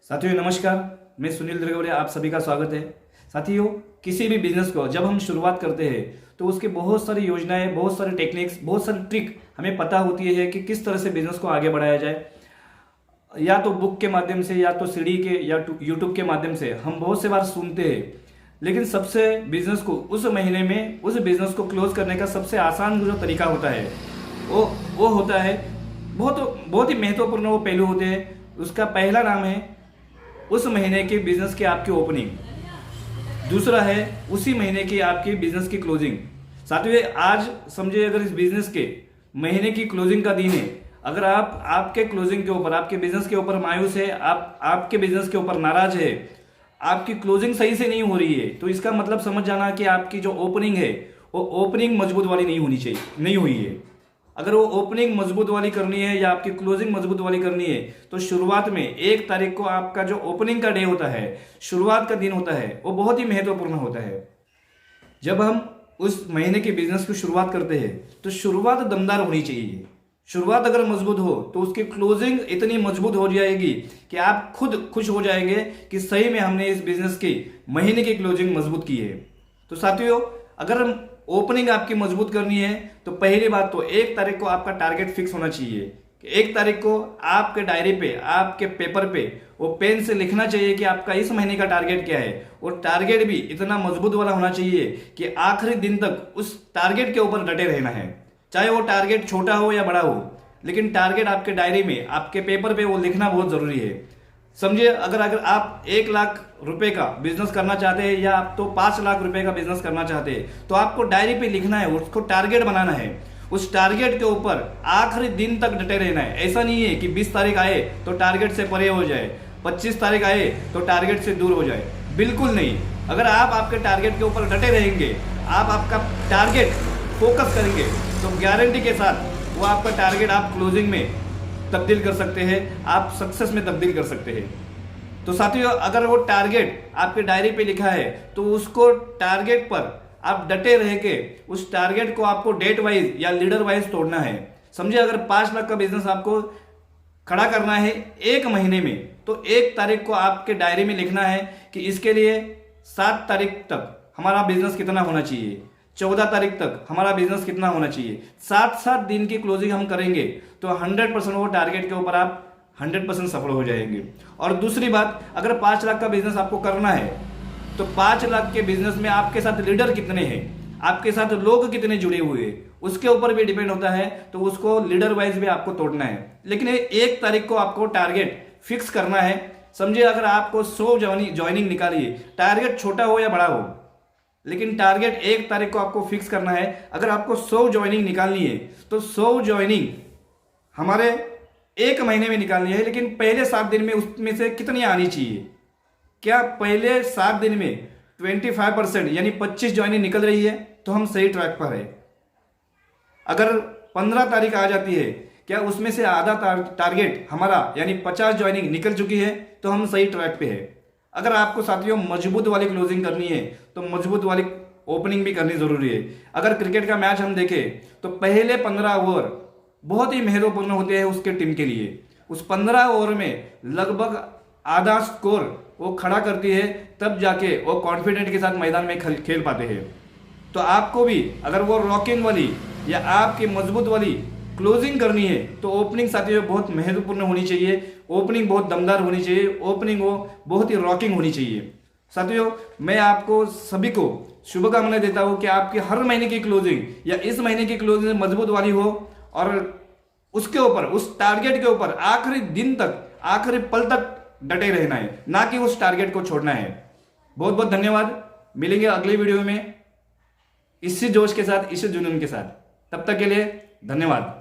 साथियों नमस्कार, मैं सुनील द्रगवड़े, आप सभी का स्वागत है। साथियों, किसी भी बिजनेस को जब हम शुरुआत करते हैं तो उसके बहुत सारी योजनाएं, बहुत सारे टेक्निक्स, बहुत सारी ट्रिक हमें पता होती है कि किस तरह से बिजनेस को आगे बढ़ाया जाए। या तो बुक के माध्यम से, या तो सीडी के, या यूट्यूब के माध्यम से हम बहुत से बार सुनते हैं। लेकिन सबसे बिजनेस को उस महीने में उस बिजनेस को क्लोज करने का सबसे आसान जो तरीका होता है वो होता है, बहुत ही महत्वपूर्ण वो पहलू होते हैं। उसका पहला नाम है उस महीने के बिजनेस की आपकी ओपनिंग, दूसरा है उसी महीने की आपकी बिजनेस की क्लोजिंग। साथियों, आज समझिए अगर इस बिजनेस के महीने की क्लोजिंग का दिन है, अगर आप आपके क्लोजिंग के ऊपर, आपके बिजनेस के ऊपर मायूस है, आपके बिजनेस के ऊपर नाराज है, आपकी क्लोजिंग सही से नहीं हो रही है, तो इसका मतलब समझ जाना कि आपकी जो ओपनिंग है वो ओपनिंग मजबूत वाली नहीं होनी चाहिए, नहीं हुई है। अगर वो ओपनिंग मजबूत वाली करनी है या आपकी क्लोजिंग मजबूत वाली करनी है तो शुरुआत में 1 तारीख को आपका जो ओपनिंग का डे होता है, शुरुआत का दिन होता है, वो बहुत ही महत्वपूर्ण होता है। जब हम उस महीने के बिजनेस की शुरुआत करते हैं तो शुरुआत दमदार होनी चाहिए। शुरुआत अगर मजबूत हो तो उसकी क्लोजिंग इतनी मजबूत हो जाएगी कि आप खुद खुश हो जाएंगे कि सही में हमने इस बिजनेस की महीने की क्लोजिंग मजबूत की है। तो साथियों, अगर हम ओपनिंग आपकी मजबूत करनी है तो पहली बात तो 1 तारीख को आपका टारगेट फिक्स होना चाहिए कि 1 तारीख को आपके डायरी पे, आपके पेपर पे वो पेन से लिखना चाहिए कि आपका इस महीने का टारगेट क्या है। और टारगेट भी इतना मजबूत वाला होना चाहिए कि आखिरी दिन तक उस टारगेट के ऊपर डटे रहना है, चाहे वो टारगेट छोटा हो या बड़ा हो, लेकिन टारगेट आपके डायरी में, आपके पेपर पे वो लिखना बहुत जरूरी है। समझिए, अगर आप 1 लाख रुपए का बिजनेस करना चाहते हैं या आप तो 5 लाख रुपए का बिजनेस करना चाहते हैं तो आपको डायरी पे लिखना है, उसको टारगेट बनाना है, उस टारगेट के ऊपर आखिरी दिन तक डटे रहना है। ऐसा नहीं है कि 20 तारीख आए तो टारगेट से परे हो जाए, 25 तारीख आए तो टारगेट से दूर हो जाए, बिल्कुल नहीं। अगर आप आपके टारगेट के ऊपर डटे रहेंगे, आप आपका टारगेट फोकस करेंगे तो गारंटी के साथ वो आपका टारगेट आप क्लोजिंग में तब्दील कर सकते हैं, आप सक्सेस में तब्दील कर सकते हैं। तो साथियों, अगर वो टारगेट आपके डायरी पे लिखा है तो उसको टारगेट पर आप डटे रह के उस टारगेट को आपको डेट वाइज या लीडर वाइज तोड़ना है। समझिए, अगर 5 लाख का बिजनेस आपको खड़ा करना है 1 महीने में तो 1 तारीख को आपके डायरी में लिखना है कि इसके लिए 7 तारीख तक हमारा बिजनेस कितना होना चाहिए, 14 तारीख तक हमारा बिजनेस कितना होना चाहिए। 7-7 दिन की क्लोजिंग हम करेंगे तो 100% वो टारगेट के ऊपर आप 100% सफल हो जाएंगे। और दूसरी बात, अगर 5 लाख का बिजनेस आपको करना है तो 5 लाख के बिजनेस में आपके साथ लीडर कितने हैं, आपके साथ लोग कितने जुड़े हुए हैं, उसके ऊपर भी डिपेंड होता है। तो उसको लीडर वाइज भी आपको तोड़ना है, लेकिन 1 तारीख को आपको टारगेट फिक्स करना है। समझिए, अगर आपको 100 ज्वाइनिंग निकालिए, टारगेट छोटा हो या बड़ा हो, लेकिन टारगेट 1 तारीख को आपको फिक्स करना है। अगर आपको 100 ज्वाइनिंग निकालनी है तो 100 ज्वाइनिंग हमारे 1 महीने में निकालनी है, लेकिन पहले 7 दिन में उसमें से कितनी आनी चाहिए। क्या पहले 7 दिन में 25% यानी 25 ज्वाइनिंग निकल रही है तो हम सही ट्रैक पर है। अगर 15 तारीख आ जाती है, क्या उसमें से आधा टारगेट हमारा यानी 50 ज्वाइनिंग निकल चुकी है तो हम सही ट्रैक पे है। अगर आपको साथियों मजबूत वाली क्लोजिंग करनी है तो मजबूत वाली ओपनिंग भी करनी जरूरी है। अगर क्रिकेट का मैच हम देखें तो पहले 15 ओवर बहुत ही महत्वपूर्ण होते हैं उसके टीम के लिए। उस 15 ओवर में लगभग आधा स्कोर वो खड़ा करती है, तब जाके वो कॉन्फिडेंट के साथ मैदान में खेल पाते हैं। तो आपको भी अगर वो रॉकिंग वाली या आपकी मजबूत वाली क्लोजिंग करनी है तो ओपनिंग साथियों बहुत महत्वपूर्ण होनी चाहिए, ओपनिंग बहुत दमदार होनी चाहिए, ओपनिंग वो बहुत ही रॉकिंग होनी चाहिए। साथियों, मैं आपको सभी को शुभकामनाएं देता हूं कि आपकी हर महीने की क्लोजिंग या इस महीने की क्लोजिंग मजबूत वाली हो और उसके ऊपर, उस टारगेट के ऊपर आखिरी दिन तक, आखिरी पल तक डटे रहना है, ना कि उस टारगेट को छोड़ना है। बहुत बहुत धन्यवाद। मिलेंगे अगली वीडियो में इसी जोश के साथ, इसी जुनून के साथ। तब तक के लिए धन्यवाद।